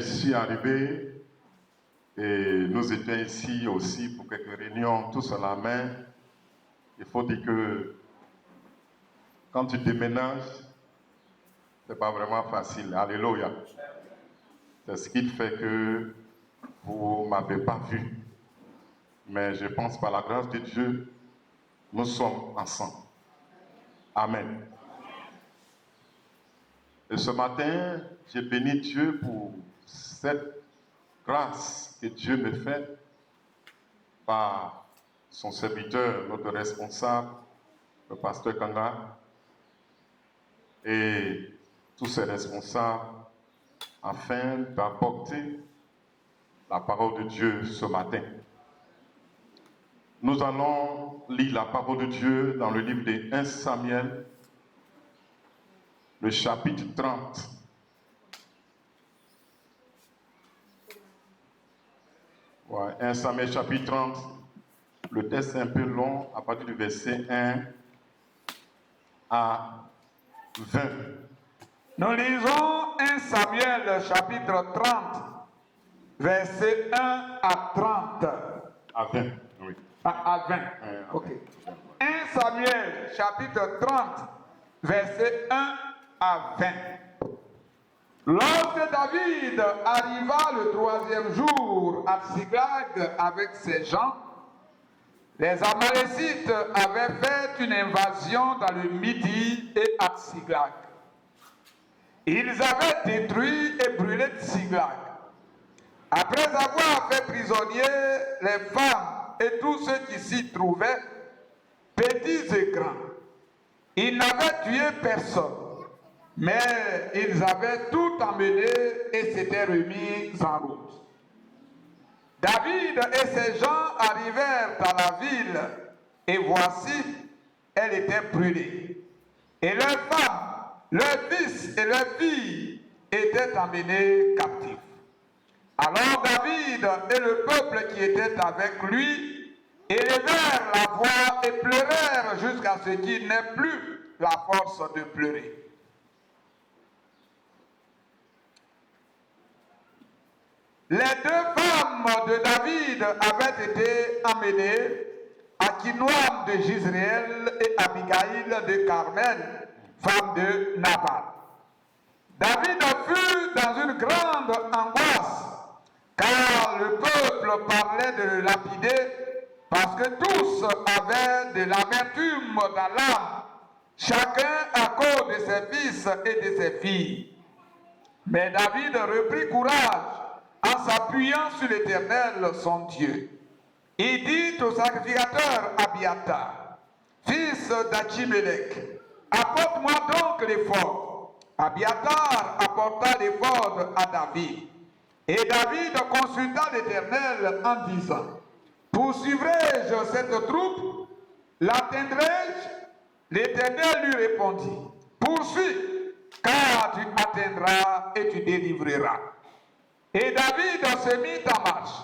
ici arrivé et nous étions ici aussi pour quelques réunions, tous à la main. Il faut dire que quand tu déménages, c'est pas vraiment facile. Alléluia. C'est ce qui fait que vous ne m'avez pas vu. Mais je pense par la grâce de Dieu, nous sommes ensemble. Amen. Et ce matin, j'ai béni Dieu pour cette grâce que Dieu me fait par son serviteur, notre responsable, le pasteur Kanga, et tous ses responsables, afin d'apporter la parole de Dieu ce matin. Nous allons lire la parole de Dieu dans le livre de 1 Samuel, le chapitre 30. Ouais, 1 Samuel chapitre 30, le texte est un peu long, à partir du verset 1 à 20. Nous lisons 1 Samuel chapitre 30, verset 1 à 30. À 20, oui. À 20. Ok. 1 Samuel chapitre 30, verset 1 à 20. Lorsque David arriva le 3e jour à Tsiglag avec ses gens, les Amalécites avaient fait une invasion dans le Midi et à Tsiglag. Ils avaient détruit et brûlé Tsiglag. Après avoir fait prisonniers les femmes et tous ceux qui s'y trouvaient, petits et grands, ils n'avaient tué personne, mais ils avaient tout emmené et s'étaient remis en route. David et ses gens arrivèrent à la ville, et voici, elle était brûlée. Et leurs femmes, leurs fils et leurs filles étaient emmenés captifs. Alors David et le peuple qui était avec lui élevèrent la voix et pleurèrent jusqu'à ce qu'il n'ait plus la force de pleurer. Les 2 femmes de David avaient été emmenées, Akinoam de Jizréel et Abigail de Carmel, femme de Nabal. David fut dans une grande angoisse, car le peuple parlait de le lapider, parce que tous avaient de l'amertume dans l'âme, chacun à cause de ses fils et de ses filles. Mais David reprit courage en s'appuyant sur l'Éternel, son Dieu. Il dit au sacrificateur Abiatar, fils d'Achimélec, apporte-moi donc l'éphod. Abiatar apporta l'éphod à David. Et David consulta l'Éternel en disant, poursuivrai-je cette troupe? L'atteindrai-je? L'Éternel lui répondit, poursuis, car tu atteindras et tu délivreras. Et David se mit en marche,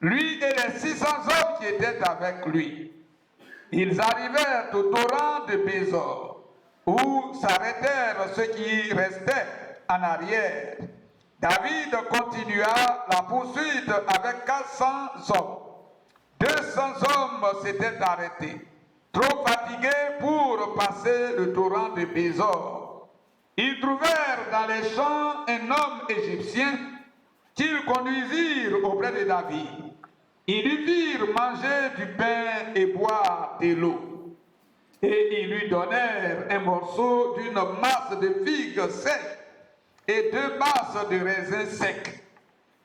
lui et les 600 hommes qui étaient avec lui. Ils arrivèrent au torrent de Bézor, où s'arrêtèrent ceux qui restaient en arrière. David continua la poursuite avec 400 hommes. 200 hommes s'étaient arrêtés, trop fatigués pour passer le torrent de Bézor. Ils trouvèrent dans les champs un homme égyptien qu'ils conduisirent auprès de David. Ils lui firent manger du pain et boire de l'eau. Et ils lui donnèrent un morceau d'une masse de figues sèches et 2 masses de raisins secs.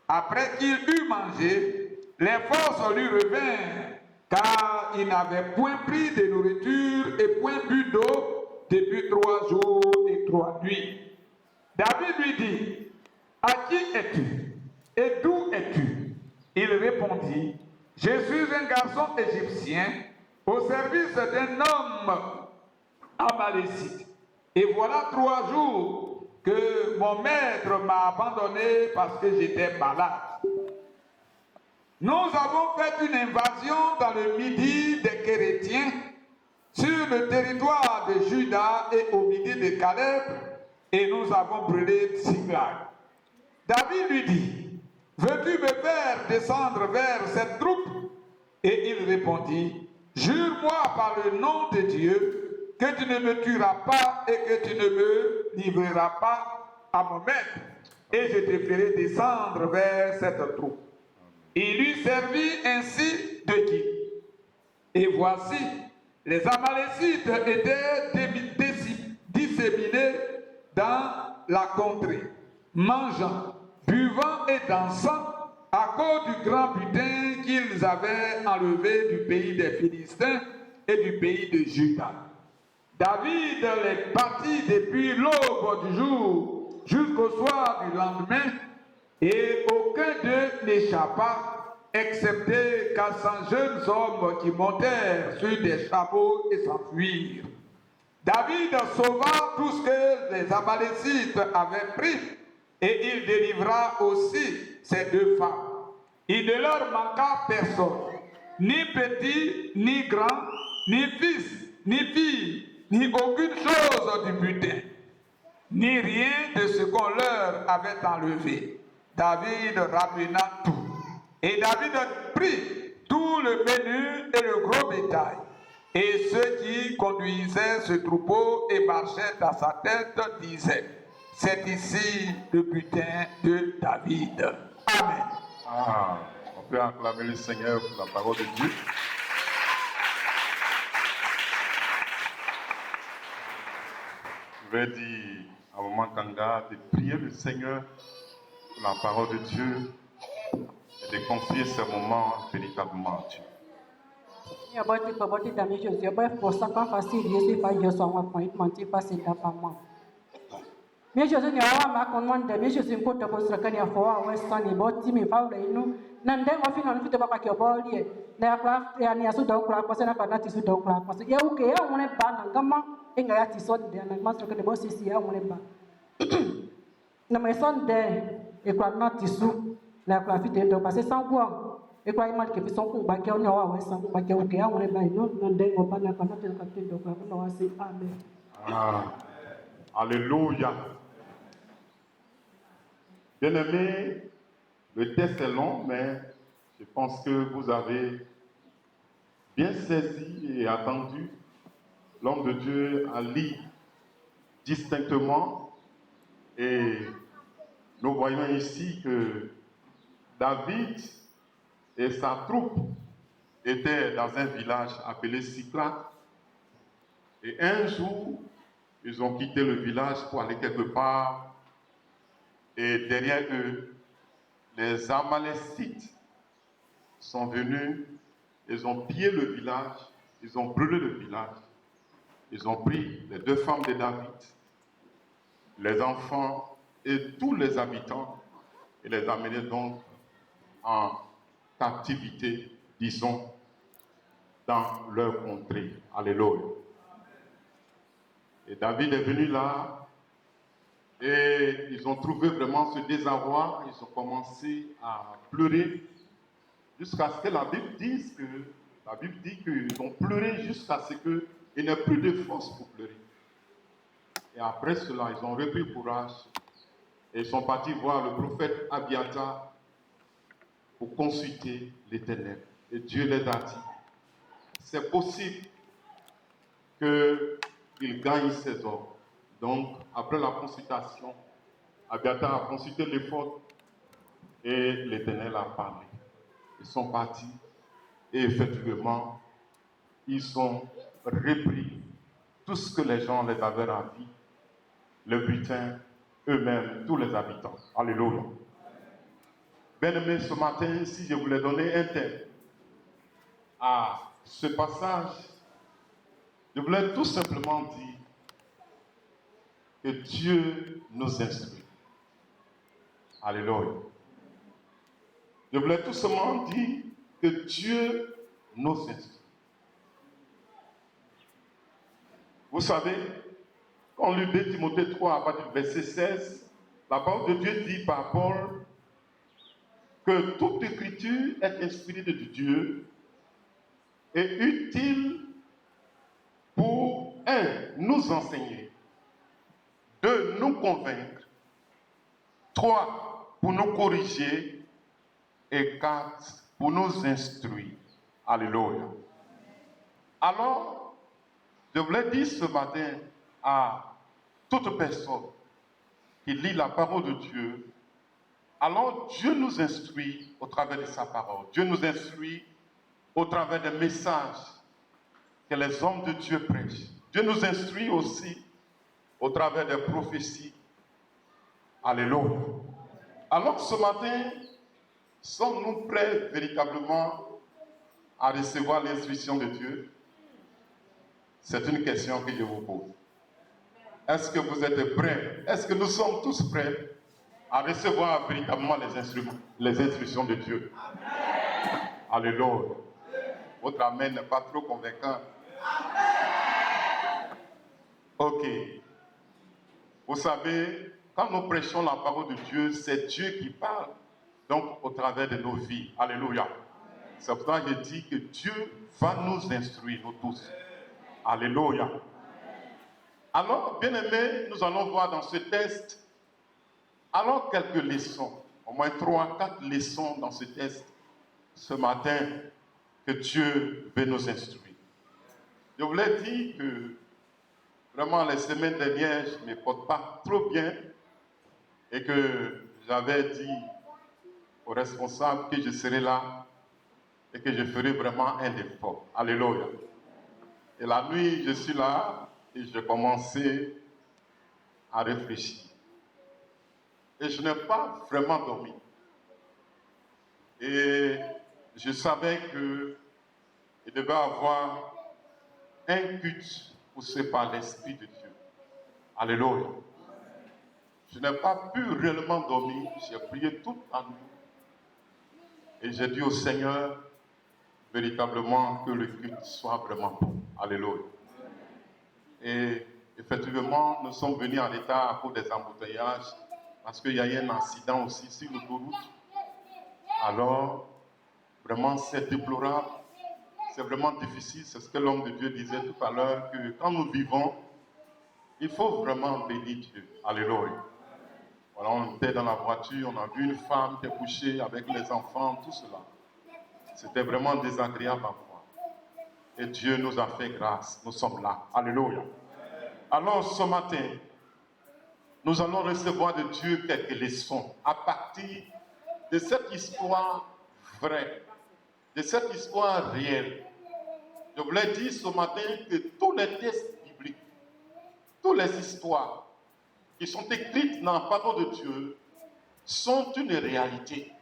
Après qu'il eut mangé, les forces lui revinrent, car il n'avait point pris de nourriture et point bu d'eau depuis 3 jours et 3 nuits. David lui dit, à qui es-tu? Et d'où es-tu? Il répondit, je suis un garçon égyptien au service d'un homme amalécite. Et voilà 3 jours que mon maître m'a abandonné parce que j'étais malade. Nous avons fait une invasion dans le Midi des Kérétiens, sur le territoire de Juda et au Midi de Caleb, et nous avons brûlé Tsiglag. David lui dit, veux-tu me faire descendre vers cette troupe? Et il répondit, jure-moi par le nom de Dieu que tu ne me tueras pas et que tu ne me livreras pas à mon maître, et je te ferai descendre vers cette troupe. Il lui servit ainsi de guide. Et voici, les Amalécites étaient disséminés dans la contrée, mangeant, buvant et dansant à cause du grand butin qu'ils avaient enlevé du pays des Philistins et du pays de Juda. David les partit depuis l'aube du jour jusqu'au soir du lendemain, et aucun d'eux n'échappa, excepté 400 jeunes hommes qui montèrent sur des chameaux et s'enfuirent. David sauva tout ce que les Amalécites avaient pris, et il délivra aussi ces deux femmes. Il ne leur manqua personne, ni petit, ni grand, ni fils, ni fille, ni aucune chose du butin, ni rien de ce qu'on leur avait enlevé. David ramena tout. Et David prit tout le menu et le gros bétail. Et ceux qui conduisaient ce troupeau et marchaient à sa tête disaient, c'est ici le butin de David. Amen. Ah, on peut acclamer le Seigneur pour la parole de Dieu. Je vais dire à Maman Kanga de prier le Seigneur pour la parole de Dieu et de confier ce moment véritablement à Dieu. Meu Jesus, eu amo a conmanda, meu Jesus, enquanto você quer ir fora, o estômago, bota me fala aí no, não tem uma final no futebol que eu vou ali, né? A classe, a minha sudão, claro, você não pode te sudão, claro, você é o que é um neba, não gama, enga ya tiso de, não mas que depois se é um neba, não mas só de, e claro não tiso, né? Claro, fica então, mas são bom, e claro mal que são com baque, eu não há, são com baque, o que é um neba, não tem uma banda, não tem que ter, claro, não assim, amém. Ah, alléluia. Bien-aimés, le texte est long, mais je pense que vous avez bien saisi et attendu. L'homme de Dieu a lu distinctement, et nous voyons ici que David et sa troupe étaient dans un village appelé Siclag, et un jour, ils ont quitté le village pour aller quelque part. Et derrière eux, les Amalécites sont venus, ils ont pillé le village, ils ont brûlé le village, ils ont pris les deux femmes de David, les enfants et tous les habitants, et les amené donc en captivité, disons, dans leur contrée. Alléluia. Et David est venu là, et ils ont trouvé vraiment ce désarroi, ils ont commencé à pleurer, jusqu'à ce que la Bible dise que, la Bible dit qu'ils ont pleuré jusqu'à ce qu'il n'y ait plus de force pour pleurer. Et après cela, ils ont repris courage, et ils sont partis voir le prophète Abiathar pour consulter l'Éternel. Et Dieu les a dit, c'est possible qu'ils gagnent ces hommes. Donc, après la consultation, Abiathar a consulté l'éphod et l'Éternel a parlé. Ils sont partis et effectivement, ils ont repris tout ce que les gens les avaient ravi, le butin, eux-mêmes, tous les habitants. Alléluia. Bien-aimés, ce matin, si je voulais donner un thème à ce passage, je voulais tout simplement dire que Dieu nous instruit. Alléluia. Je voulais tout simplement dire que Dieu nous instruit. Vous savez, quand on lit 2 Timothée 3 à partir du verset 16, la parole de Dieu dit par Paul que toute écriture est inspirée de Dieu et utile pour, nous enseigner, 2, nous convaincre, 3, pour nous corriger et 4 pour nous instruire. Alléluia. Alors, je voulais dire ce matin à toute personne qui lit la parole de Dieu, alors Dieu nous instruit au travers de sa parole. Dieu nous instruit au travers des messages que les hommes de Dieu prêchent. Dieu nous instruit aussi au travers des prophéties. Alléluia. Alors ce matin, sommes-nous prêts véritablement à recevoir l'instruction de Dieu? C'est une question que je vous pose. Est-ce que vous êtes prêts? Est-ce que nous sommes tous prêts à recevoir véritablement les instructions de Dieu? Amen. Alléluia. Votre amen n'est pas trop convaincant. Amen. Ok. Vous savez, quand nous prêchons la parole de Dieu, c'est Dieu qui parle, donc au travers de nos vies. Alléluia. C'est pour ça que je dis que Dieu va nous instruire, nous tous. Alléluia. Alors, bien-aimés, nous allons voir dans ce texte, alors quelques leçons, au moins 3, 4 leçons dans ce texte, ce matin, que Dieu veut nous instruire. Je voulais dire que, vraiment, les semaines dernières, je ne me porte pas trop bien, et que j'avais dit aux responsables que je serais là, et que je ferai vraiment un effort. Alléluia. Et la nuit, je suis là, et j'ai commencé à réfléchir. Et je n'ai pas vraiment dormi. Et je savais qu'il devait y avoir un culte poussé par l'Esprit de Dieu. Alléluia. Je n'ai pas pu réellement dormir. J'ai prié toute la nuit. Et j'ai dit au Seigneur, véritablement, que le culte soit vraiment bon. Alléluia. Et effectivement, nous sommes venus en retard à cause des embouteillages, parce qu'il y a eu un accident aussi sur l'autoroute. Alors, vraiment, c'est déplorable, c'est vraiment difficile. C'est ce que l'homme de Dieu disait tout à l'heure, que quand nous vivons, il faut vraiment bénir Dieu. Alléluia. Voilà, on était dans la voiture, on a vu une femme qui est couchée avec les enfants, tout cela. C'était vraiment désagréable à voir. Et Dieu nous a fait grâce. Nous sommes là. Alléluia. Alors ce matin, nous allons recevoir de Dieu quelques leçons à partir de cette histoire vraie, de cette histoire réelle. Je voulais dire ce matin que tous les textes bibliques, toutes les histoires qui sont écrites dans la parole de Dieu sont une réalité.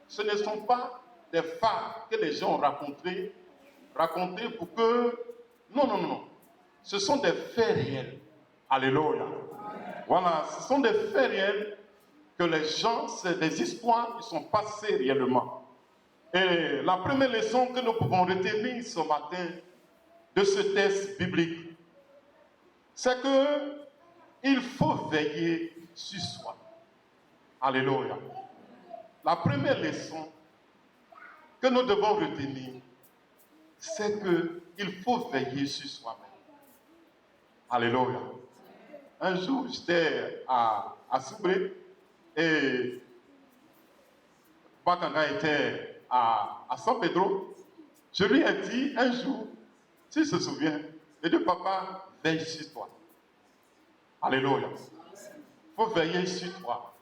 Ce ne sont pas des faits que les gens ont racontés pour que... Non. Ce sont des faits réels. Alléluia. Voilà, ce sont des faits réels que les gens, c'est des histoires qui sont passées réellement. Et la première leçon que nous pouvons retenir ce matin de ce texte biblique, c'est que il faut veiller sur soi. Alléluia. La première leçon que nous devons retenir, c'est qu'il faut veiller sur soi-même. Alléluia. Un jour, j'étais à Soubré et Bakanga était à San Pedro. Je lui ai dit un jour, s'il se souvient, j'ai dit, papa, veille sur toi. Alléluia. Il faut veiller sur toi.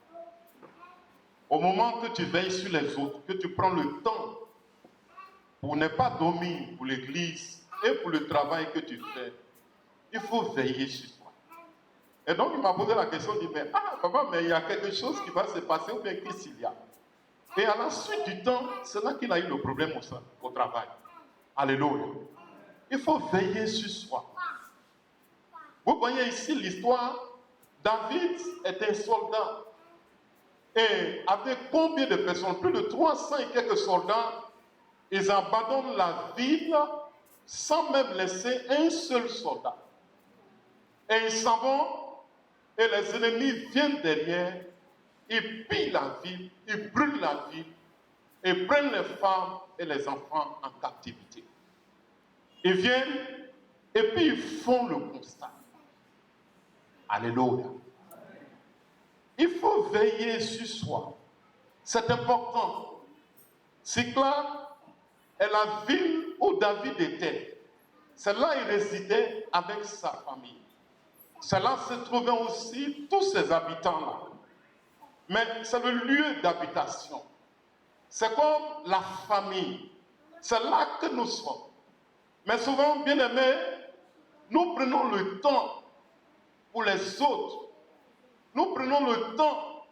Au moment que tu veilles sur les autres, que tu prends le temps pour ne pas dormir pour l'église et pour le travail que tu fais, il faut veiller sur toi. Et donc, il m'a posé la question, il dit, mais papa, mais il y a quelque chose qui va se passer, ou bien qu'est-ce qu'il y a? Et à la suite du temps, c'est là qu'il a eu le problème au travail. Alléluia. Il faut veiller sur soi. Vous voyez ici l'histoire, David est un soldat. Et avec combien de personnes? Plus de 300 et quelques soldats, ils abandonnent la ville sans même laisser un seul soldat. Et ils s'en vont, et les ennemis viennent derrière, ils pillent la ville, ils brûlent la ville, et prennent les femmes et les enfants en captivité. Ils viennent, et puis ils font le constat. Alléluia. Il faut veiller sur soi. C'est important. Siklag est la ville où David était. C'est là qu'il résidait avec sa famille. C'est là se trouvaient aussi tous ces habitants-là. Mais c'est le lieu d'habitation. C'est comme la famille. C'est là que nous sommes. Mais souvent, bien aimés, nous prenons le temps pour les autres. Nous prenons le temps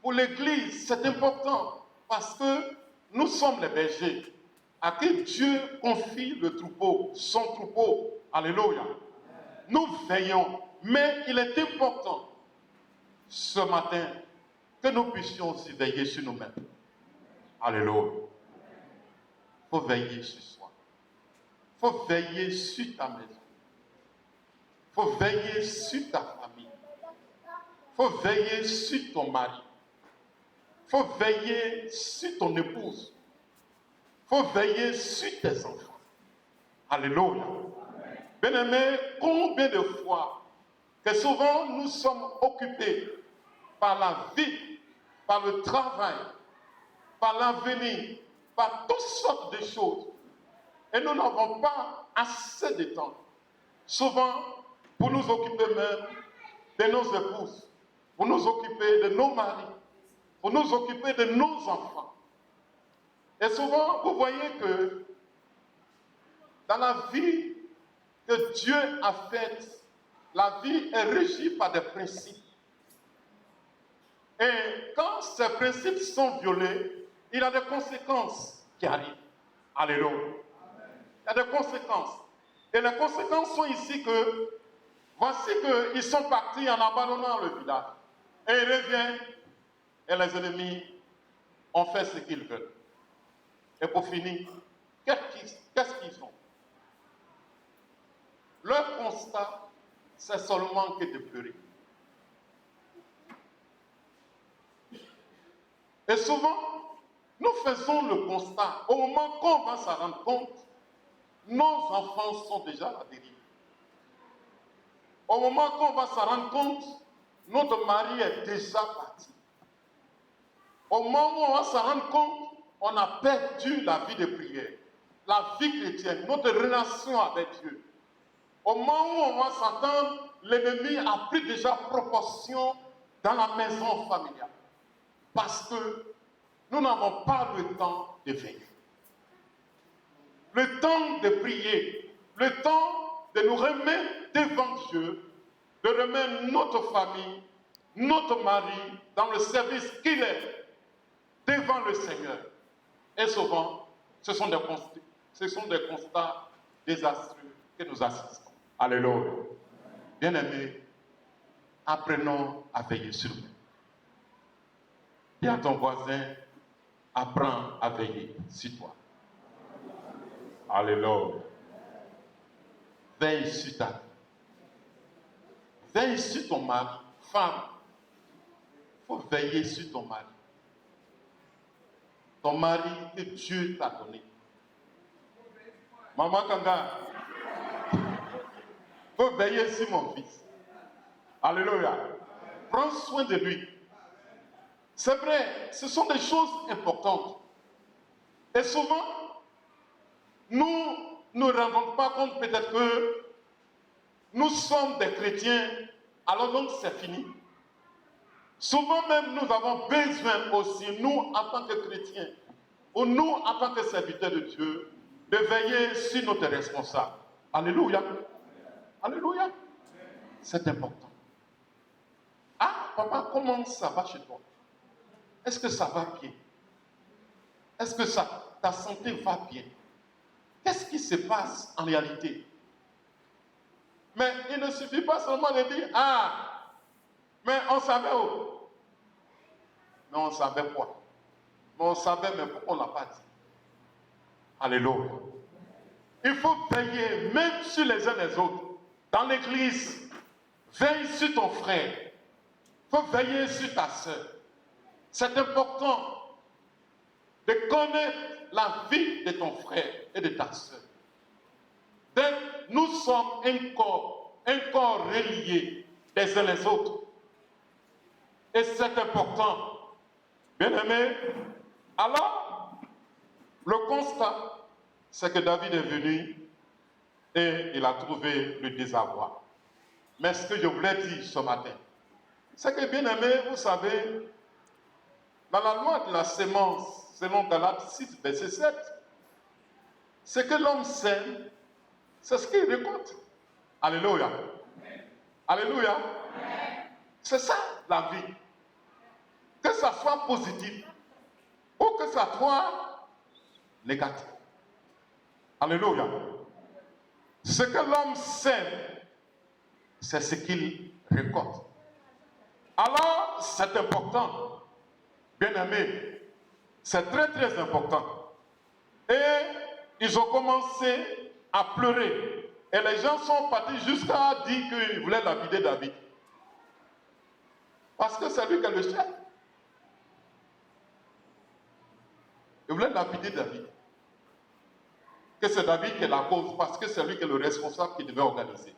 pour l'Église. C'est important parce que nous sommes les bergers à qui Dieu confie le troupeau, son troupeau. Alléluia. Nous veillons, mais il est important ce matin que nous puissions aussi veiller sur nous-mêmes. Alléluia. Il faut veiller sur soi. Il faut veiller sur ta maison. Il faut veiller sur ta famille. Il faut veiller sur ton mari. Il faut veiller sur ton épouse. Il faut veiller sur tes enfants. Alléluia. Bien-aimés, combien de fois que souvent nous sommes occupés par la vie, par le travail, par l'avenir, par toutes sortes de choses. Et nous n'avons pas assez de temps, souvent, pour nous occuper même de nos épouses, pour nous occuper de nos maris, pour nous occuper de nos enfants. Et souvent, vous voyez que dans la vie que Dieu a faite, la vie est régie par des principes. Et quand ces principes sont violés, il y a des conséquences qui arrivent. Alléluia. Il y a des conséquences. Et les conséquences sont ici que, voici qu'ils sont partis en abandonnant le village. Et ils reviennent, et les ennemis ont fait ce qu'ils veulent. Et pour finir, qu'est-ce qu'ils ont? Leur constat, c'est seulement que de pleurer. Et souvent, nous faisons le constat, au moment qu'on va s'en rendre compte, nos enfants sont déjà à la dérive. Au moment qu'on va s'en rendre compte, notre mari est déjà parti. Au moment où on va s'en rendre compte, on a perdu la vie de prière, la vie chrétienne, notre relation avec Dieu. Au moment où on va s'entendre, l'ennemi a pris déjà proportion dans la maison familiale. Parce que nous n'avons pas le temps de veiller. Le temps de prier, le temps de nous remettre devant Dieu, de remettre notre famille, notre mari dans le service qu'il est devant le Seigneur. Et souvent, ce sont des constats désastreux que nous assistons. Alléluia. Bien-aimés, apprenons à veiller sur nous. Dis à ton voisin, apprends à veiller sur toi. Alléluia. Veille sur ta vie. Veille sur ton mari. Femme, il faut veiller sur ton mari. Ton mari que Dieu t'a donné. Maman Kanga, il faut veiller sur mon fils. Alléluia. Prends soin de lui. C'est vrai, ce sont des choses importantes. Et souvent, nous ne rendons pas compte peut-être que nous sommes des chrétiens, alors donc c'est fini. Souvent même, nous avons besoin aussi, nous en tant que chrétiens, ou nous en tant que serviteurs de Dieu, de veiller sur notre responsable. Alléluia. Alléluia. C'est important. Ah, papa, comment ça va chez toi? Est-ce que ça va bien? Est-ce que ta santé va bien? Qu'est-ce qui se passe en réalité? Mais il ne suffit pas seulement de dire, ah, mais on savait où? Mais on savait quoi? Mais on savait, mais pourquoi on ne l'a pas dit? Alléluia. Il faut veiller même sur les uns les autres. Dans l'église, veille sur ton frère. Il faut veiller sur ta soeur. C'est important de connaître la vie de ton frère et de ta soeur. Nous sommes un corps relié les uns les autres. Et c'est important Bien-aimé, alors, le constat, c'est que David est venu et il a trouvé le désarroi. Mais ce que je voulais dire ce matin, c'est que, bien-aimé, vous savez, dans la loi de la sémence, selon Galates 6, verset 7, c'est que l'homme sème, c'est ce qu'il récolte. Alléluia. Alléluia. C'est ça la vie. Que ça soit positif ou que ça soit négatif. Alléluia. Ce que l'homme sème, c'est ce qu'il récolte. Alors, c'est important, bien-aimé, c'est très très important. Et ils ont commencé à pleurer. Et les gens sont partis jusqu'à dire qu'ils voulaient lapider David. Parce que c'est lui qui est le chef. Ils voulaient lapider David. Que c'est David qui est la cause, parce que c'est lui qui est le responsable qui devait organiser.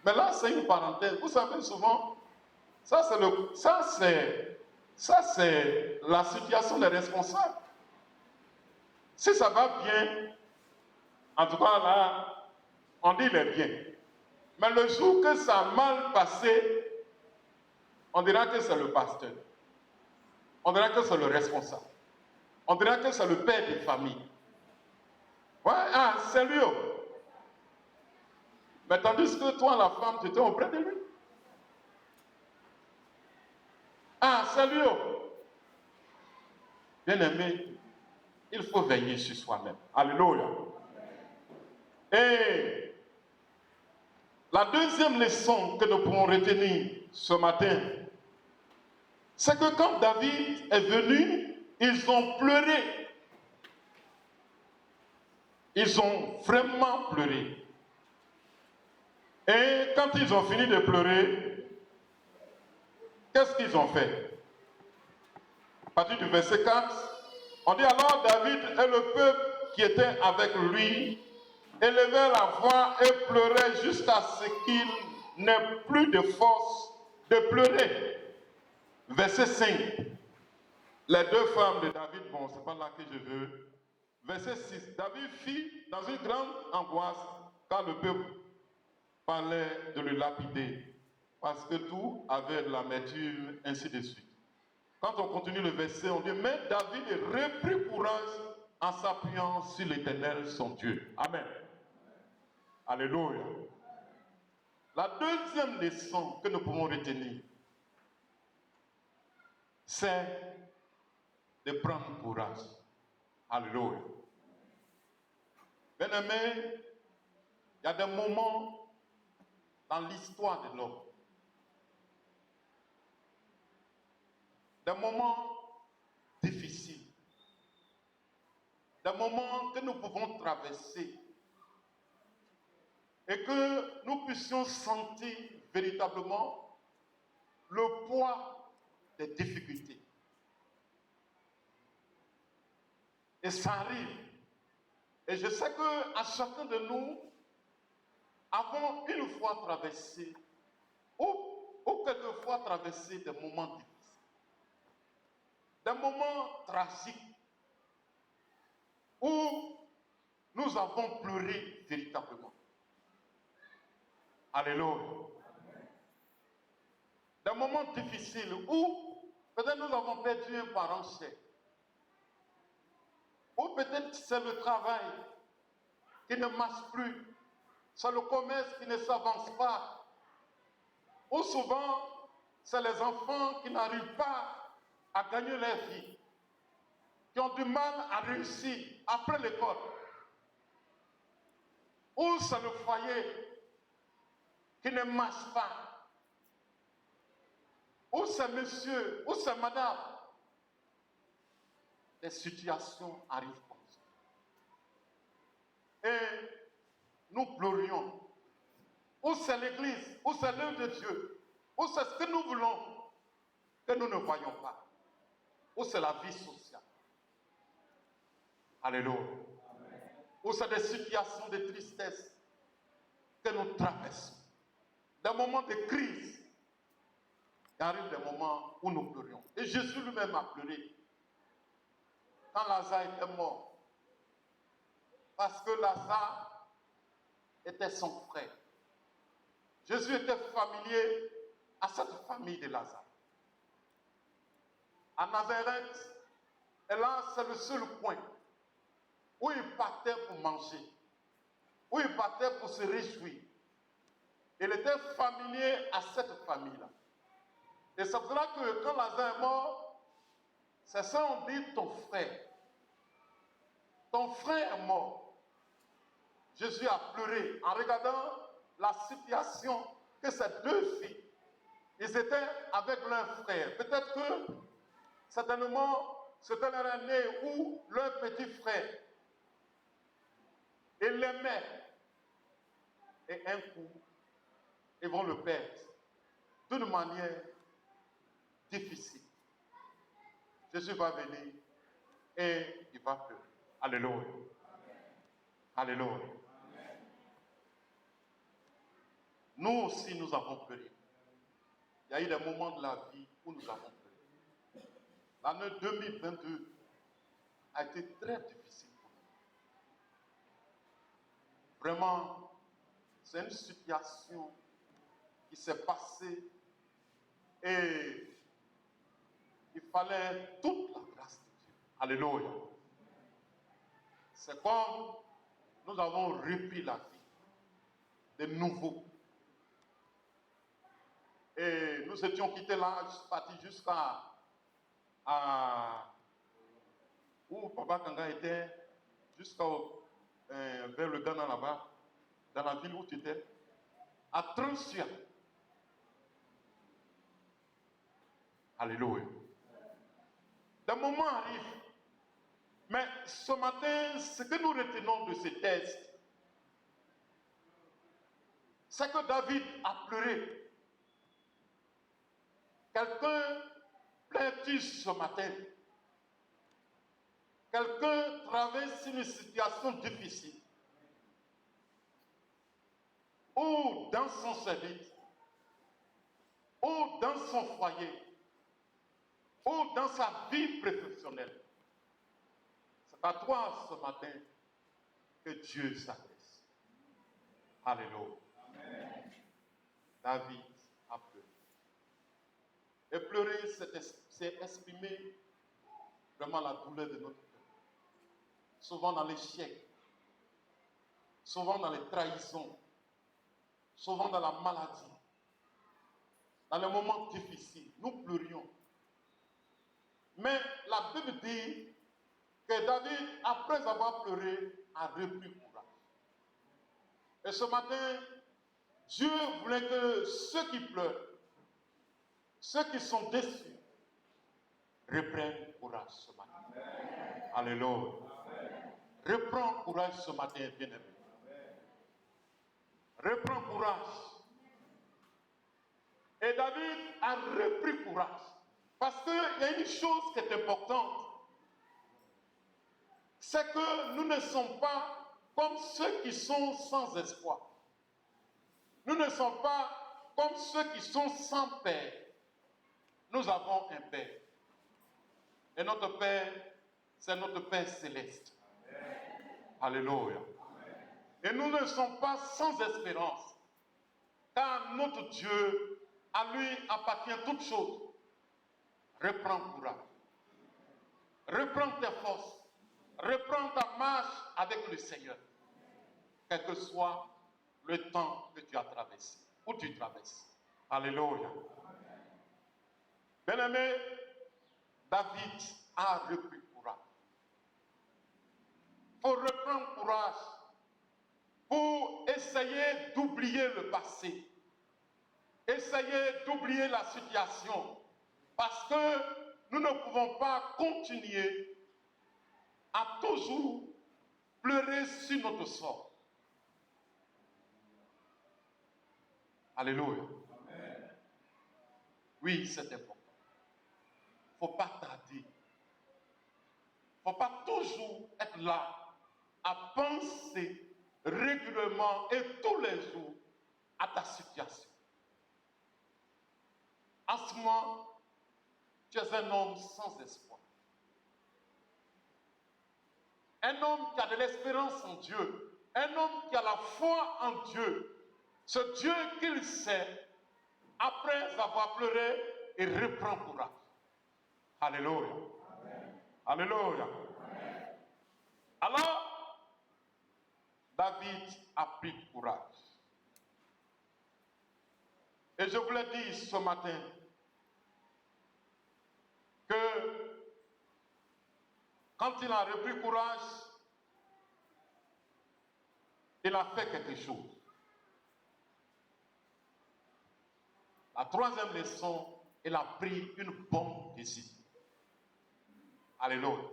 Mais là, c'est une parenthèse. Vous savez, souvent, ça c'est la situation des responsables. Si ça va bien, en tout cas là, on dit il est bien. Mais le jour que ça a mal passé, on dira que c'est le pasteur. On dira que c'est le responsable. On dira que c'est le père de famille. Ouais, ah, c'est lui. Mais tandis que toi, la femme, tu étais auprès de lui. Ah, c'est lui. Bien-aimé, il faut veiller sur soi-même. Alléluia. Et la deuxième leçon que nous pouvons retenir ce matin, c'est que quand David est venu, ils ont pleuré. Ils ont vraiment pleuré. Et quand ils ont fini de pleurer, qu'est-ce qu'ils ont fait? À partir du verset 4, on dit alors David et le peuple qui était avec lui élevaient la voix et pleuraient jusqu'à ce qu'il n'ait plus de force de pleurer. Verset 5. Les deux femmes de David, bon, c'est pas là que je veux. Verset 6. David fit dans une grande angoisse car le peuple parlait de le lapider parce que tout avait de l'amertume, ainsi de suite. Quand on continue le verset, on dit mais David reprit courage en s'appuyant sur l'Éternel son Dieu. Amen. Alléluia. La deuxième leçon que nous pouvons retenir, c'est de prendre courage. Alléluia. Bien-aimé, il y a des moments dans l'histoire de l'homme, des moments difficiles, des moments que nous pouvons traverser et que nous puissions sentir véritablement le poids des difficultés. Et ça arrive. Et je sais qu'à chacun de nous, avons une fois traversé, ou quelquefois traversé des moments difficiles, des moments tragiques, où nous avons pleuré véritablement. Alléluia. Des moments difficiles où peut-être nous avons perdu un parent cher. Ou peut-être c'est le travail qui ne marche plus. C'est le commerce qui ne s'avance pas. Ou souvent, c'est les enfants qui n'arrivent pas à gagner leur vie, qui ont du mal à réussir après l'école. Ou c'est le foyer qui ne marche pas. Ou c'est monsieur, ou c'est madame. Les situations arrivent comme ça. Et nous pleurions. Ou c'est l'église, ou c'est l'œuvre de Dieu, ou c'est ce que nous voulons, que nous ne voyons pas. Ou c'est la vie sociale. Alléluia. Ou c'est des situations de tristesse que nous traversons. Des moments de crise. Il arrive des moments où nous pleurions. Et Jésus lui-même a pleuré. quand Lazare était mort. Parce que Lazare était son frère. Jésus était familier à cette famille de Lazare. À Nazareth, et là, c'est le seul point où il partait pour manger, où il partait pour se réjouir. Il était familier à cette famille-là. Et c'est pour cela que quand Lazare est mort, c'est ça on dit ton frère. Ton frère est mort. Jésus a pleuré en regardant la situation que ces deux filles, ils étaient avec leur frère. Peut-être que, certainement, c'était leur aîné ou leur petit frère. Ils l'aimaient. Et un coup, ils vont le perdre d'une manière difficile. Jésus va venir et il va pleurer. Alléluia. Alléluia. Nous aussi, nous avons pleuré. Il y a eu des moments de la vie où nous avons pleuré. L'année 2022 a été très difficile pour nous. Vraiment, c'est une situation qui s'est passée et il fallait toute la grâce de Dieu. Alléluia. C'est comme nous avons repris la vie de nouveau. Et nous étions quittés là, partis jusqu'à où Papa Kanga était, vers le Ghana là-bas, dans la ville où tu étais, à Transia. Alléluia. Des moments arrivent. Mais ce matin, ce que nous retenons de ces textes, c'est que David a pleuré. Quelqu'un pleure-t-il ce matin? Quelqu'un traverse une situation difficile, ou dans son service, ou dans son foyer, ou dans sa vie professionnelle. C'est à toi ce matin que Dieu s'adresse. Alléluia. Amen. David a pleuré. Et pleurer, c'est exprimer vraiment la douleur de notre cœur. Souvent dans l'échec, souvent dans les trahisons, souvent dans la maladie, dans les moments difficiles, nous pleurions. Mais la Bible dit que David, après avoir pleuré, a repris courage. Et ce matin, Dieu voulait que ceux qui pleurent, ceux qui sont déçus, reprennent courage ce matin. Amen. Alléluia. Amen. Reprends courage ce matin, bien-aimé. Reprends courage. Et David a repris courage. Parce qu'il y a une chose qui est importante. C'est que nous ne sommes pas comme ceux qui sont sans espoir. Nous ne sommes pas comme ceux qui sont sans père. Nous avons un Père. Et notre Père, c'est notre Père céleste. Amen. Alléluia. Amen. Et nous ne sommes pas sans espérance. Car notre Dieu, à lui appartient toute chose. Reprends courage. Reprends tes forces. Reprends ta marche avec le Seigneur. Quel que soit le temps que tu as traversé. Où tu traverses. Alléluia. Bien-aimé, David a repris courage. Il faut reprendre courage pour essayer d'oublier le passé. Essayer d'oublier la situation. Parce que nous ne pouvons pas continuer à toujours pleurer sur notre sort. Alléluia. Amen. Oui, c'est important. Il ne faut pas tarder. Il ne faut pas toujours être là à penser régulièrement et tous les jours à ta situation. En ce moment, tu es un homme sans espoir. un homme qui a de l'espérance en Dieu, un homme qui a la foi en Dieu, ce Dieu qu'il sait, après avoir pleuré, il reprend courage. Alléluia. Amen. Alléluia. Amen. Alors, David a pris courage. Et je vous l'ai dit ce matin que quand il a repris courage, il a fait quelque chose. La troisième leçon, il a pris une bonne décision. Alléluia.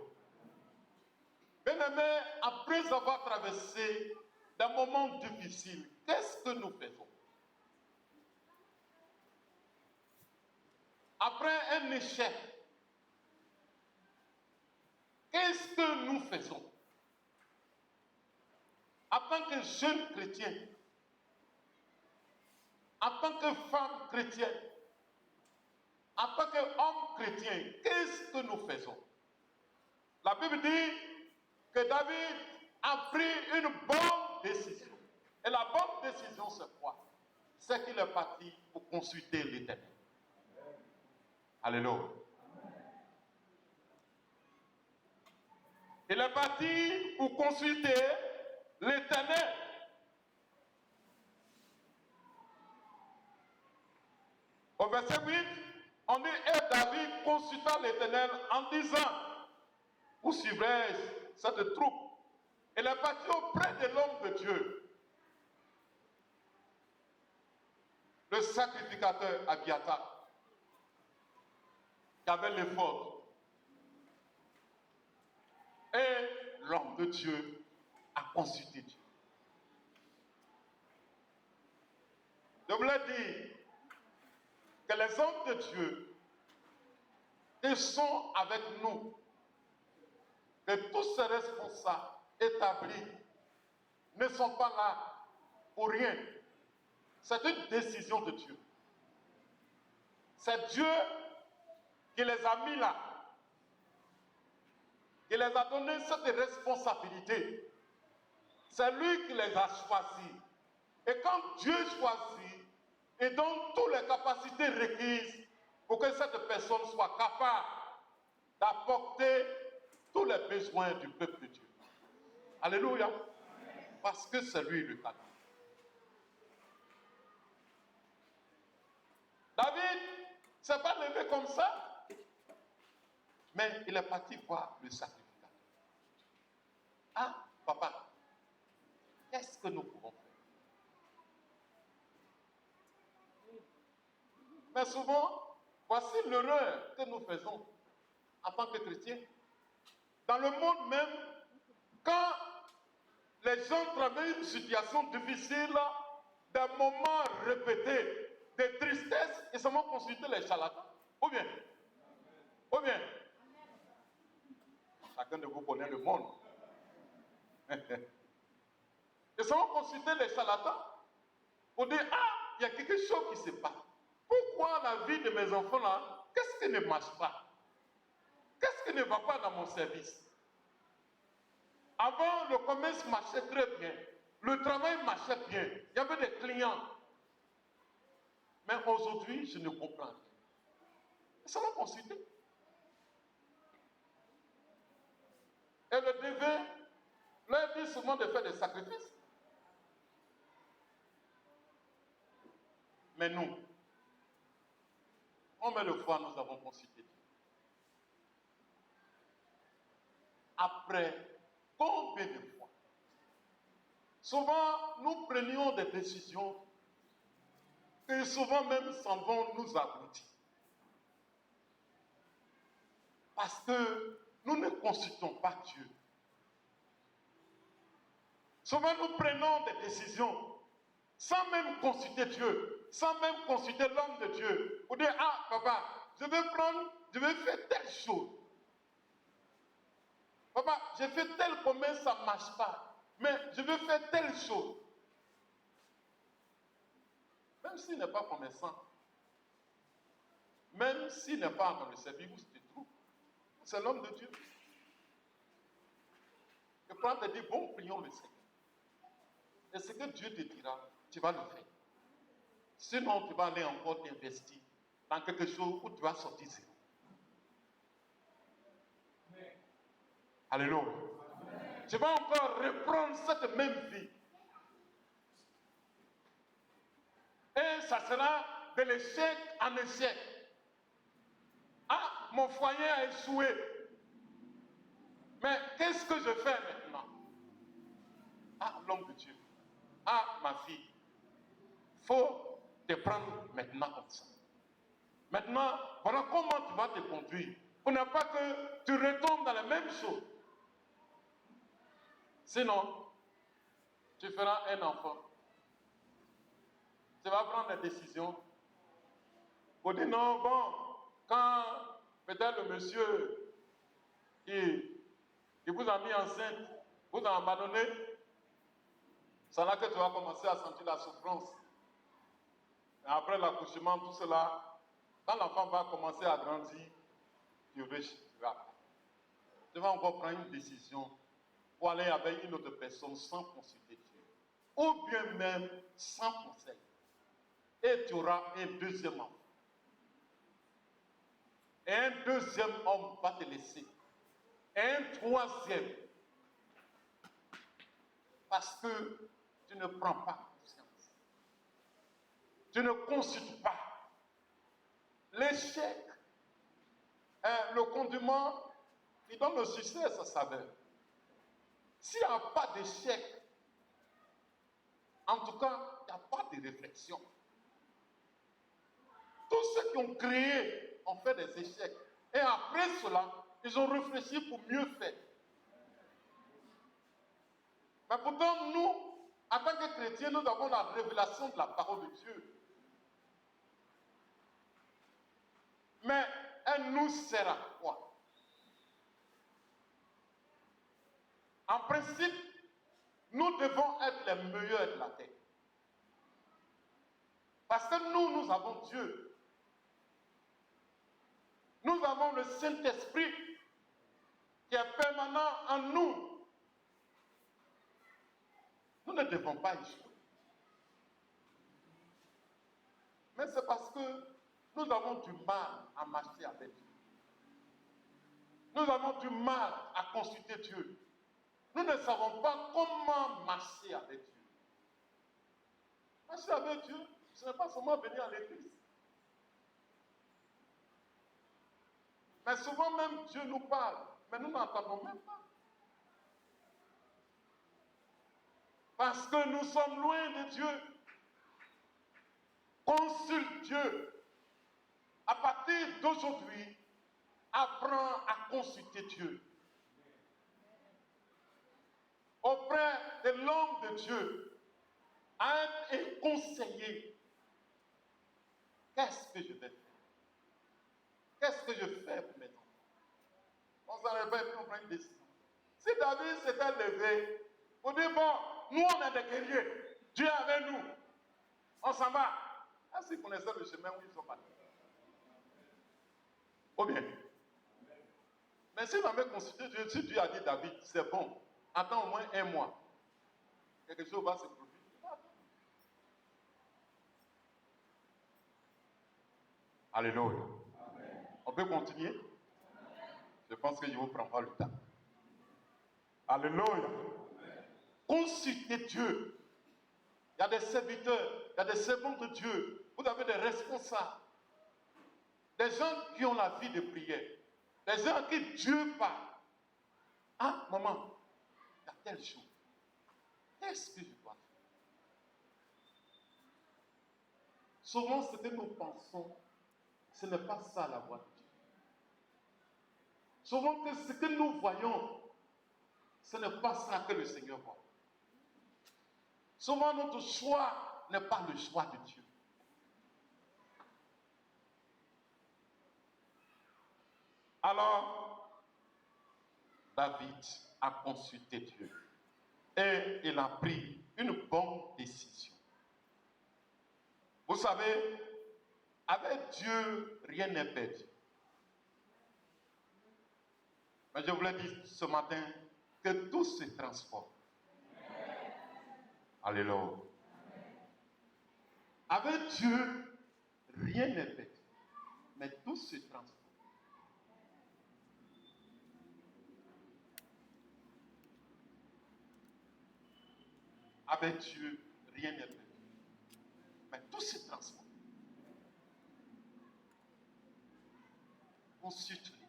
Bien-aimés, après avoir traversé des moments difficiles, qu'est-ce que nous faisons? Après un échec, qu'est-ce que nous faisons? En tant que jeunes chrétiens, en tant que femmes chrétiennes, en tant qu'hommes chrétiens, qu'est-ce que nous faisons? La Bible dit que David a pris une bonne décision. Et la bonne décision, c'est quoi? C'est qu'il est parti pour consulter l'Éternel. Alléluia. Il est parti pour consulter l'Éternel. Au verset 8, on dit, et David consulta l'Éternel en disant, où suivrai-je cette troupe? Il est parti auprès de l'homme de Dieu, le sacrificateur Abiathar, qui avait l'éphod. Et l'homme de Dieu a consulté Dieu. Je voulais dire que les hommes de Dieu, ils sont avec nous, que tous ces responsables établis ne sont pas là pour rien. C'est une décision de Dieu. C'est Dieu qui les a mis là. Il les a donné cette responsabilité. C'est lui qui les a choisis. Et quand Dieu choisit, il donne toutes les capacités requises pour que cette personne soit capable d'apporter tous les besoins du peuple de Dieu. Alléluia. Parce que c'est lui le talent. David ne s'est pas levé comme ça, mais il est parti voir le sacrificateur. Ah, papa, qu'est-ce que nous pouvons faire? Mais souvent, voici l'erreur que nous faisons en tant que chrétiens. Dans le monde même, quand les gens traversent une situation difficile, des moments répétés, de tristesse, ils se vont consulter les charlatans. Ou bien, chacun de vous connaît le monde. Ils se vont consulter les charlatans pour dire, ah, il y a quelque chose qui se passe. Pourquoi la vie de mes enfants là, qu'est-ce qui ne marche pas? Qu'est-ce qui ne va pas dans mon service? Avant, le commerce marchait très bien. Le travail marchait bien. Il y avait des clients. Mais aujourd'hui, je ne comprends rien. Ça va consulter. Et le devin leur dit souvent de faire des sacrifices. Mais nous, combien de fois nous avons consulté Dieu? Après combien de fois? Souvent, nous prenions des décisions et souvent même s'en vont nous abrutir. Parce que nous ne consultons pas Dieu. Souvent, nous prenons des décisions sans même consulter Dieu, sans même consulter l'homme de Dieu. Pour dire, ah, papa, je vais faire telle chose. Papa, j'ai fait tel commerce, ça ne marche pas. Mais je veux faire telle chose. Même s'il n'est pas commerçant, même s'il n'est pas dans le service où se trouve, c'est l'homme de Dieu. prends et dis, bon, prions le Seigneur. Et ce que Dieu te dira, tu vas le faire. Sinon, tu vas aller encore t'investir dans quelque chose où tu vas sortir zéro. Alléluia. Tu vas encore reprendre cette même vie. Et ça sera de l'échec en échec. Ah, mon foyer a échoué. Mais qu'est-ce que je fais maintenant? Ah, l'homme de Dieu. Ah, ma fille. Il faut te prendre maintenant comme ça. Maintenant, voilà comment tu vas te conduire. Pour ne pas que tu retombes dans la même chose. Sinon, tu feras un enfant. Tu vas prendre des décisions. Pour dire non, bon, quand peut-être le monsieur qui vous a mis enceinte, vous a abandonné, c'est là que tu vas commencer à sentir la souffrance. Et après l'accouchement, tout cela, quand l'enfant va commencer à grandir, tu rejetteras. Tu vas encore prendre une décision pour aller avec une autre personne sans consulter Dieu. Ou bien même sans conseil. Et tu auras un deuxième enfant. Et un deuxième homme va te laisser. Et un troisième. Parce que tu ne prends pas conscience. Tu ne consultes pas. L'échec, le condument, il donne le succès à sa saveur. S'il n'y a pas d'échec, en tout cas, il n'y a pas de réflexion. Tous ceux qui ont créé ont fait des échecs. Et après cela, ils ont réfléchi pour mieux faire. Mais pourtant, nous, en tant que chrétiens, nous avons la révélation de la parole de Dieu. Mais elle nous sert à quoi? En principe, nous devons être les meilleurs de la terre. Parce que nous avons Dieu. Nous avons le Saint-Esprit qui est permanent en nous. Nous ne devons pas échouer. Mais c'est parce que nous avons du mal à marcher avec Dieu. Nous avons du mal à consulter Dieu. Nous ne savons pas comment marcher avec Dieu. Marcher avec Dieu, ce n'est pas seulement venir à l'église. Mais souvent même Dieu nous parle, mais nous n'entendons même pas. Parce que nous sommes loin de Dieu. Consulte Dieu. À partir d'aujourd'hui, apprends à consulter Dieu. Auprès de l'homme de Dieu, à être un conseiller. Qu'est-ce que je vais faire? Qu'est-ce que je fais pour mes enfants? On s'en réveille et on prend une décision. Si David s'était levé pour dire, bon, nous on est des guerriers, Dieu est avec nous, on s'en va. Est-ce qu'ils connaissaient le chemin où ils sont partis? Ou bien? Mais s'il avait consulté Dieu, si Dieu a dit David, c'est bon, attends au moins un mois, quelque chose va se produire. Alléluia. Amen. On peut continuer? Je pense que je vous prends pas le temps. Alléluia. Amen. Consultez Dieu. Il y a des serviteurs, il y a des servants de Dieu. Vous avez des responsables. Des gens qui ont la vie de prière. Des gens à qui Dieu parle. Ah, maman, il y a telle chose. Qu'est-ce que je dois faire? Souvent, ce que nous pensons, ce n'est pas ça la voie de Dieu. Souvent, que ce que nous voyons, ce n'est pas ça que le Seigneur voit. Souvent, notre choix n'est pas le choix de Dieu. Alors, David a consulté Dieu et il a pris une bonne décision. Vous savez, avec Dieu, rien n'est perdu. Mais je vous l'ai dit ce matin, que tout se transforme. Alléluia. Avec Dieu, rien n'est petit, mais tout se transforme. Avec Dieu, rien n'est petit, mais tout se transforme. Consulte-le.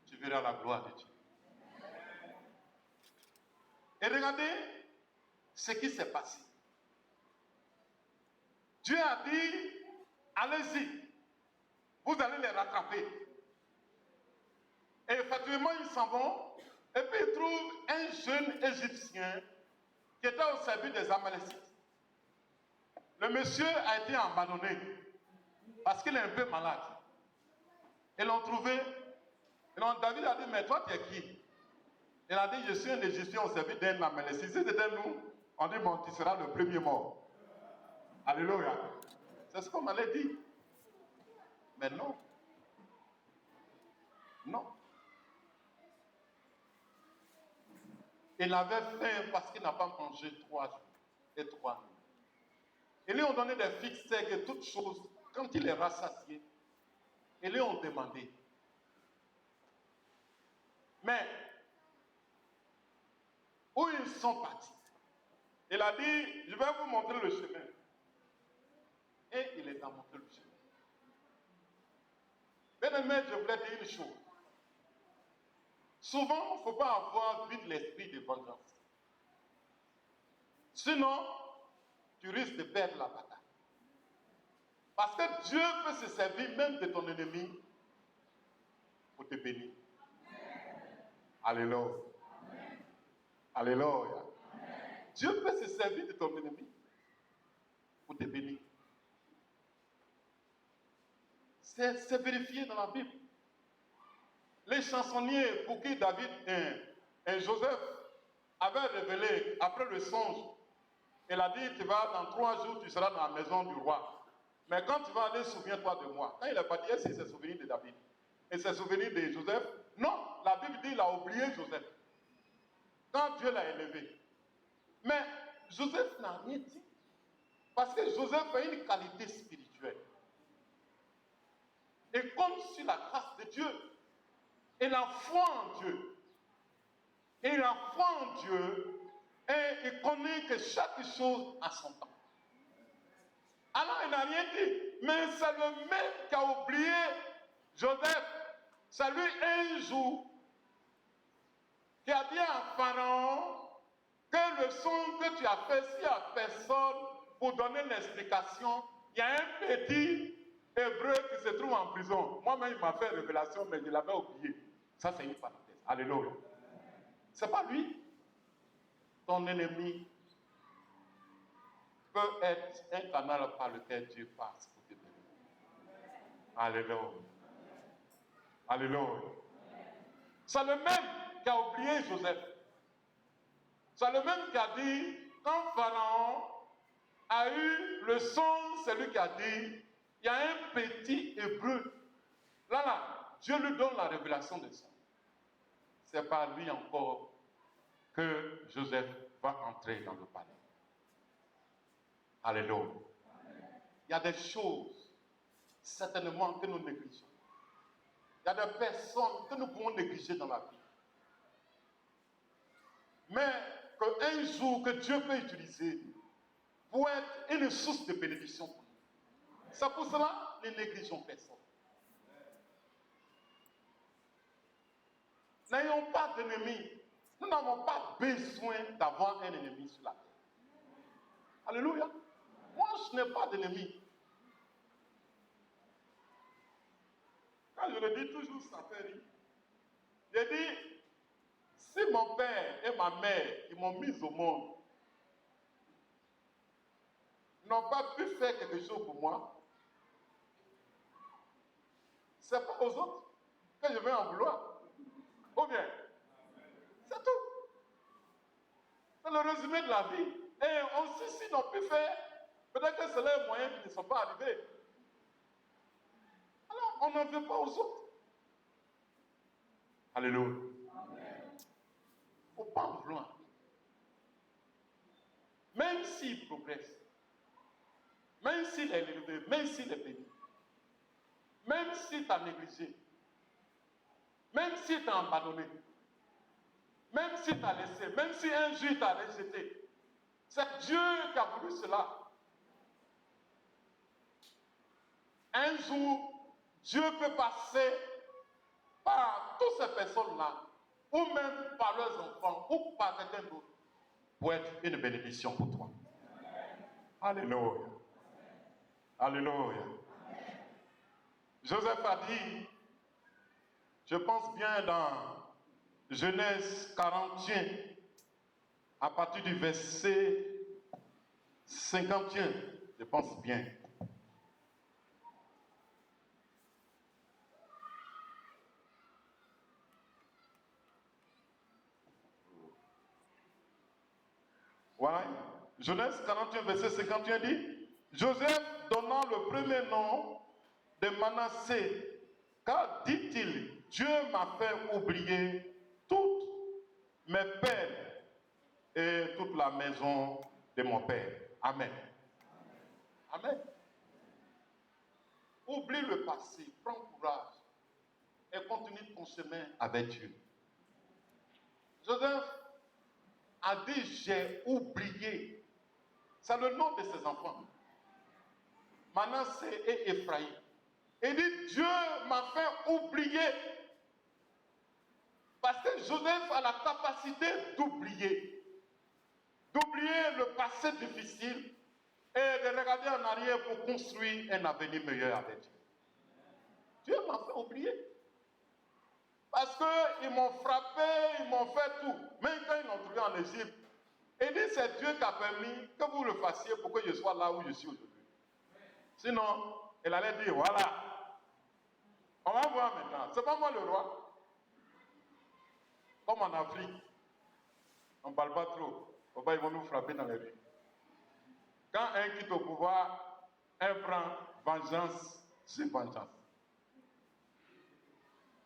Tu verras la gloire de Dieu. Et regardez ce qui s'est passé. Dieu a dit, allez-y, vous allez les rattraper. Et effectivement, ils s'en vont, et puis ils trouvent un jeune Égyptien qui était au service des Amalécites. Le monsieur a été abandonné parce qu'il est un peu malade. Ils l'ont trouvé. David a dit, mais toi, tu es qui? Il a dit, je suis un Égyptien au service d'un Amalécite. Si c'était nous, on dit, bon, tu seras le premier mort. Alléluia. C'est ce qu'on m'allait dire. Mais non. Non. Il avait faim parce qu'il n'a pas mangé 3 jours et 3 nuits. Ils lui ont donné des figues secs et toutes choses. Quand il les rassasié, ils lui ont demandé. Mais, où ils sont partis? Il a dit, je vais vous montrer le chemin. Et il les a montré le chemin. Bien-aimé, je voulais dire une chose. Souvent, il ne faut pas avoir vite l'esprit de vengeance. Sinon, tu risques de perdre la bataille. Parce que Dieu peut se servir même de ton ennemi pour te bénir. Alléluia. Alléluia. Dieu peut se servir de ton ennemi pour te bénir. C'est vérifié dans la Bible. Les chansonniers pour qui David et Joseph avaient révélé après le songe, il a dit, tu vas dans 3 jours, tu seras dans la maison du roi. Mais quand tu vas aller, souviens-toi de moi. Quand il a pas dit, est-ce que c'est souvenir de David? Et c'est souvenir de Joseph? Non, la Bible dit qu'il a oublié Joseph. Quand Dieu l'a élevé. Mais Joseph n'a rien dit. Parce que Joseph a une qualité spirituelle. Et comme sur la grâce de Dieu, il a foi en Dieu. Il a foi en Dieu et il connaît que chaque chose a son temps. Alors il n'a rien dit. Mais c'est le même qui a oublié Joseph. C'est lui un jour qui a dit à Pharaon que le son que tu as fait, s'il n'y a personne pour donner l'explication, il y a un petit hébreu qui se trouve en prison. Moi-même, il m'a fait révélation, mais je l'avais oublié. Ça, c'est une parenthèse. Alléluia. Ce n'est pas lui. Ton ennemi peut être un canal par lequel Dieu passe pour te bénir. Alléluia. Alléluia. C'est le même qui a oublié Joseph. C'est le même qui a dit, quand Pharaon a eu le son, c'est lui qui a dit, il y a un petit hébreu. Là, Dieu lui donne la révélation de ça. C'est par lui encore que Joseph va entrer dans le palais. Alléluia. Il y a des choses, certainement, que nous négligeons. Il y a des personnes que nous pouvons négliger dans la vie. Mais qu'un jour que Dieu peut utiliser pour être une source de bénédiction pour nous. C'est pour cela que nous négligeons personne. N'ayons pas d'ennemis. Nous n'avons pas besoin d'avoir un ennemi sur la terre. Alléluia. Moi, je n'ai pas d'ennemi. Quand je le dis toujours, ça fait rire. Je dis, si mon père et ma mère qui m'ont mis au monde n'ont pas pu faire quelque chose pour moi, c'est pas aux autres que je vais en vouloir. Ou bien, c'est tout. C'est le résumé de la vie. Et aussi, s'ils n'ont pu faire, peut-être que c'est les moyens qui ne sont pas arrivés. Alors, on n'en veut pas aux autres. Alléluia. progresse, même s'il est élevé, même s'il est béni, même s'il t'a négligé, même s'il t'a abandonné, même s'il t'a laissé, même si un jour il t'a rejeté, c'est Dieu qui a voulu cela. Un jour, Dieu peut passer par toutes ces personnes-là, ou même par leurs enfants, ou par quelqu'un d'autre, pour être une bénédiction pour toi. Alléluia. Alléluia. Joseph a dit, je pense bien dans Genèse 41, à partir du verset 51, je pense bien. Voilà, Genèse 41, verset 51 dit, Joseph donnant le premier nom de Manassé, car dit-il, Dieu m'a fait oublier toutes mes peines et toute la maison de mon père. Amen. Amen. Oublie le passé, prends courage et continue ton chemin avec Dieu. Joseph a dit, j'ai oublié. C'est le nom de ses enfants. Manassé et Ephraïm. Il dit, Dieu m'a fait oublier. Parce que Joseph a la capacité d'oublier. D'oublier le passé difficile et de regarder en arrière pour construire un avenir meilleur avec Dieu. Dieu m'a fait oublier. Parce qu'ils m'ont frappé, ils m'ont fait tout. Même quand ils l'ont trouvé en Égypte, il dit, c'est Dieu qui a permis que vous le fassiez pour que je sois là où je suis aujourd'hui. Sinon, il allait dire, voilà, on va voir maintenant. C'est pas moi le roi. Comme en Afrique, on ne parle pas trop. Ils vont nous frapper dans les rues. Quand un quitte au pouvoir, un prend vengeance sur vengeance.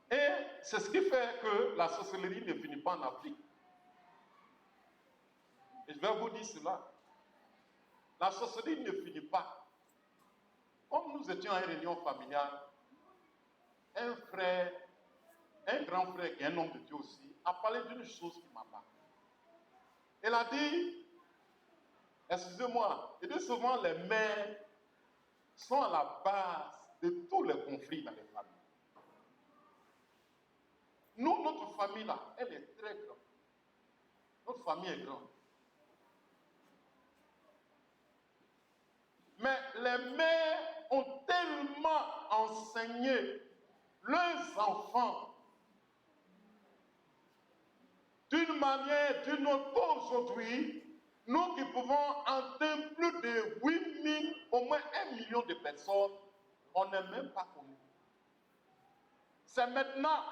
Et c'est ce qui fait que la sorcellerie ne finit pas en Afrique. Et je vais vous dire cela. La sorcellerie ne finit pas. Comme nous étions à une réunion familiale, un frère, un grand frère qui est un homme de Dieu aussi, a parlé d'une chose qui m'a marqué. Il a dit, excusez-moi, il dit souvent les mères sont à la base de tous les conflits dans les familles. Nous, notre famille là, elle est très grande. Notre famille est grande. Mais les mères ont tellement enseigné leurs enfants d'une manière, d'une autre. Aujourd'hui, nous qui pouvons atteindre plus de 8 000, au moins 1 million de personnes, on n'est même pas connus. C'est maintenant,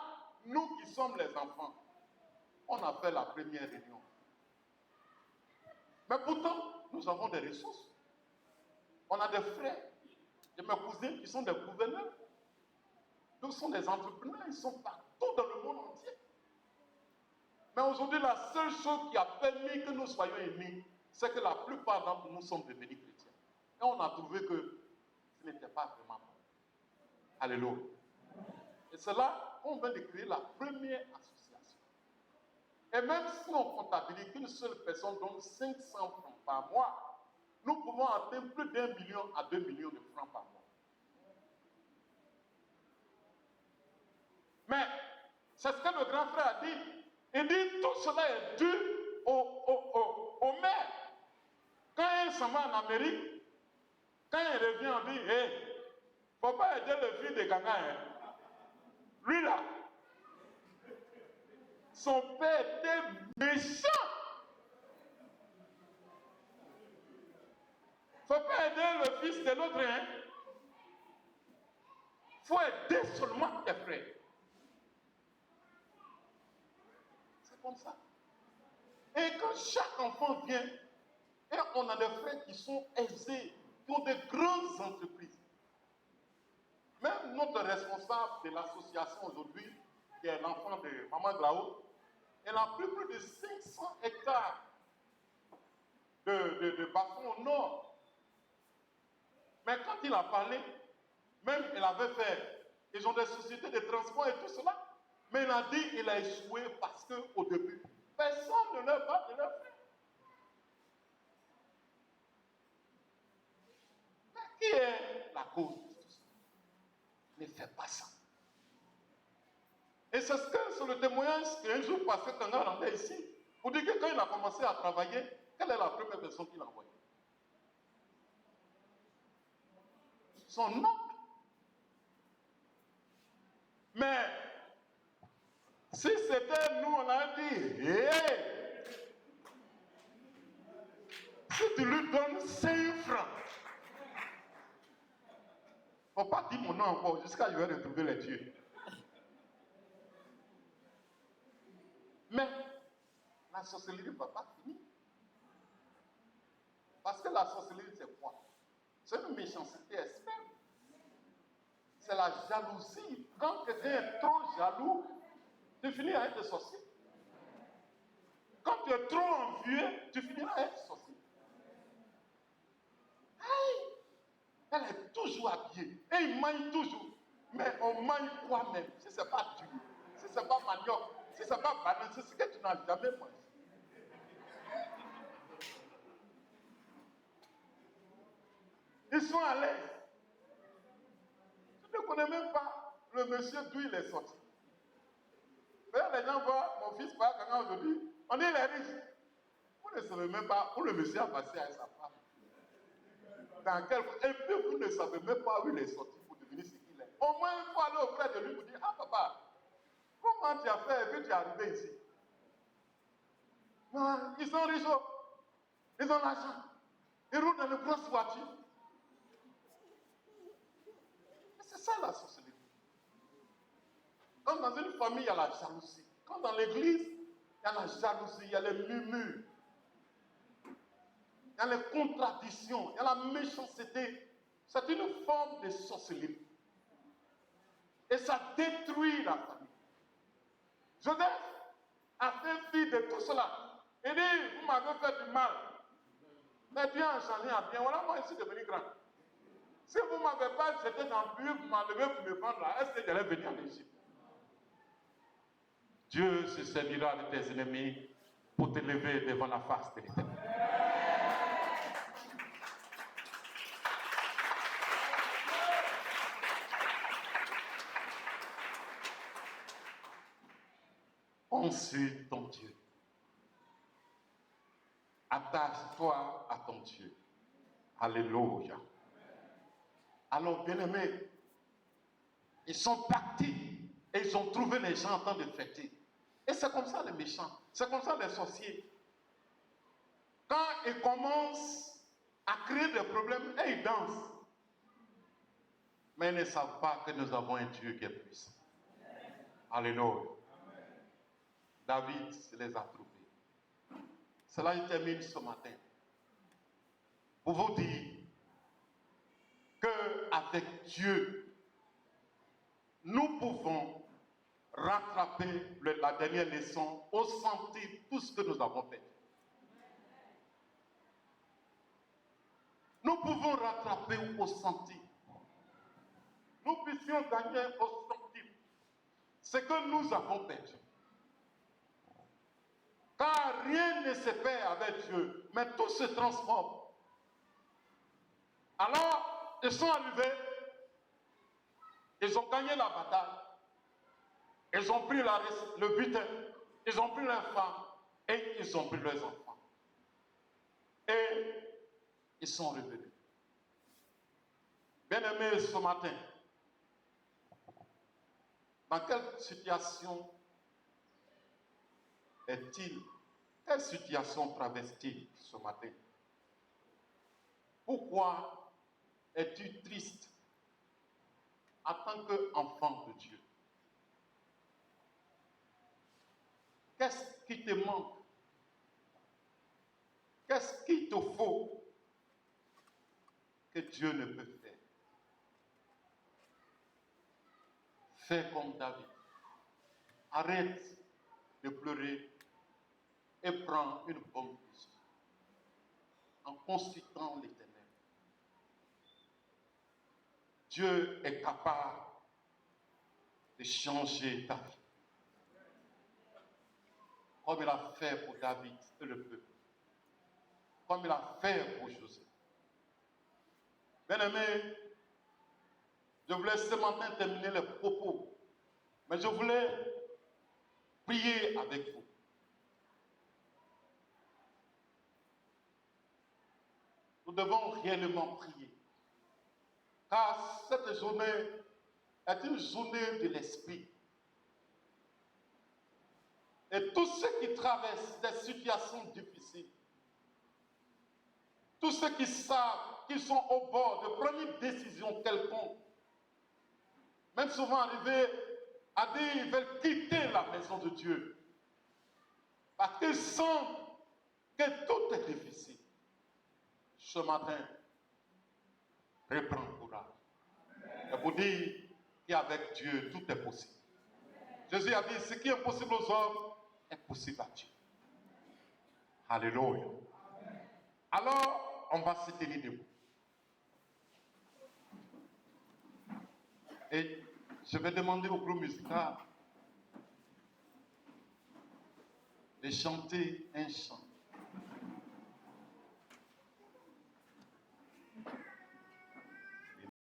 nous qui sommes les enfants, on a fait la première réunion. Mais pourtant, nous avons des ressources. On a des frères, de mes cousins qui sont des gouverneurs. D'autres sont des entrepreneurs, ils sont partout dans le monde entier. Mais aujourd'hui, la seule chose qui a permis que nous soyons émis, c'est que la plupart d'entre nous sommes devenus chrétiens. Et on a trouvé que ce n'était pas vraiment bon. Alléluia. Et c'est là qu'on vient de créer la première association. Et même si on comptabilise qu'une seule personne donne 500 francs par mois, nous pouvons atteindre plus d'1 million à 2 millions de francs par mois. Mais c'est ce que le grand frère a dit. Il dit tout cela est dû au maire. Quand il s'en va en Amérique, quand il revient, on dit, il ne faut pas aider le fils de Ganga. Hein. Lui là, son père était méchant. Il ne faut pas aider le fils de l'autre. Hein. Il faut aider seulement tes frères. C'est comme ça. Et quand chaque enfant vient, et on a des frères qui sont aisés, qui ont de grandes entreprises. Même notre responsable de l'association aujourd'hui, qui est l'enfant de Maman Glao, elle a plus de 500 hectares de bas-fond au nord. Mais quand il a parlé, même il avait fait, ils ont des sociétés de transport et tout cela, mais il a dit qu'il a échoué parce qu'au début, personne ne leur va de leur faire. Mais qui est la cause de tout ça? Ne fais pas ça. Et c'est le témoignage qu'un jour Pasteur Kanga rendait ici, pour dire que quand il a commencé à travailler, quelle est la première personne qu'il a envoyée? Son oncle. Mais si c'était nous, on a dit, hey, si tu lui donnes 5 francs, il ne faut pas dire mon nom encore, jusqu'à je vais retrouver les dieux. Mais la sorcellerie ne va pas finir. Parce que la sorcellerie, c'est quoi? C'est une méchanceté extrême. C'est la jalousie. Quand quelqu'un est trop jaloux, tu finis à être sorcier. Quand tu es trop envieux, tu finiras à être sorcier. Aïe! Elle est toujours habillée. Et il mange toujours. Mais on mange quoi même? Si ce n'est pas du, si ce n'est pas manioc, si ce n'est pas banane, c'est ce que tu n'as jamais mangé. Ils sont à l'aise. Tu ne connais même pas le monsieur d'où il est sorti. D'ailleurs, les gens voient mon fils par quand aujourd'hui, on dit il est riche. Vous ne savez même pas où le monsieur a passé avec sa femme. Dans quel... Et puis vous ne savez même pas où il est sorti pour devenir ce qu'il est. Au moins il faut aller auprès de lui pour dire, ah papa, comment tu as fait et puis tu es arrivé ici? Non, ils sont riches, ils ont l'argent, ils roulent dans de grosses voitures. C'est ça la sorcellerie. Quand dans une famille, il y a la jalousie. Quand dans l'église, il y a la jalousie, il y a les murmures. Il y a les contradictions, il y a la méchanceté. C'est une forme de sorcellerie. Et ça détruit la famille. Joseph a fait fi de tout cela. Il dit, vous m'avez fait du mal. Mais Dieu a changé en bien. Voilà, moi, je suis devenu grand. Si vous ne m'avez pas jeté dans le puits, vous m'enlevez pour me vendre là, est-ce que j'allais venir en Égypte? Dieu se servira de tes ennemis pour te lever devant la face de l'Éternel. Pense ton Dieu. Attache-toi à ton Dieu. Alléluia. Alors, bien-aimés, ils sont partis et ils ont trouvé les gens en train de fêter. Et c'est comme ça les méchants, c'est comme ça les sorciers. Quand ils commencent à créer des problèmes, et ils dansent. Mais ils ne savent pas que nous avons un Dieu qui est puissant. Alléluia. David se les a trouvés. Cela je termine ce matin. Pour vous dire qu'avec Dieu, nous pouvons rattraper la dernière leçon au sentir tout ce que nous avons fait. Nous pouvons rattraper au sentir. Nous puissions gagner au sentir ce que nous avons perdu. Car rien ne se perd avec Dieu, mais tout se transforme. Alors, ils sont arrivés, ils ont gagné la bataille, ils ont pris le butin, ils ont pris leurs femmes et ils ont pris leurs enfants. Et ils sont revenus. Bien-aimés, ce matin, dans quelle situation est-il? Quelle situation traverse-t-il ce matin? Pourquoi es-tu triste en tant qu'enfant de Dieu? Qu'est-ce qui te manque? Qu'est-ce qu'il te faut que Dieu ne peut faire? Fais comme David. Arrête de pleurer et prends une bonne décision. en consultant l'Éternel. Dieu est capable de changer ta vie. Comme il a fait pour David et le peuple. Comme il a fait pour José. Bien-aimés, je voulais ce matin terminer les propos, mais je voulais prier avec vous. Nous devons réellement prier. Car cette journée est une journée de l'esprit. Et tous ceux qui traversent des situations difficiles, tous ceux qui savent qu'ils sont au bord de prendre une décision quelconque, même souvent arrivés à dire qu'ils veulent quitter la maison de Dieu, parce qu'ils sentent que tout est difficile. Ce matin, reprends courage. Et pour dire qu'avec Dieu, tout est possible. Jésus a dit, ce qui est impossible aux hommes est possible à Dieu. Alléluia. Alors, on va se tenir debout. Et je vais demander au groupe musical de chanter un chant.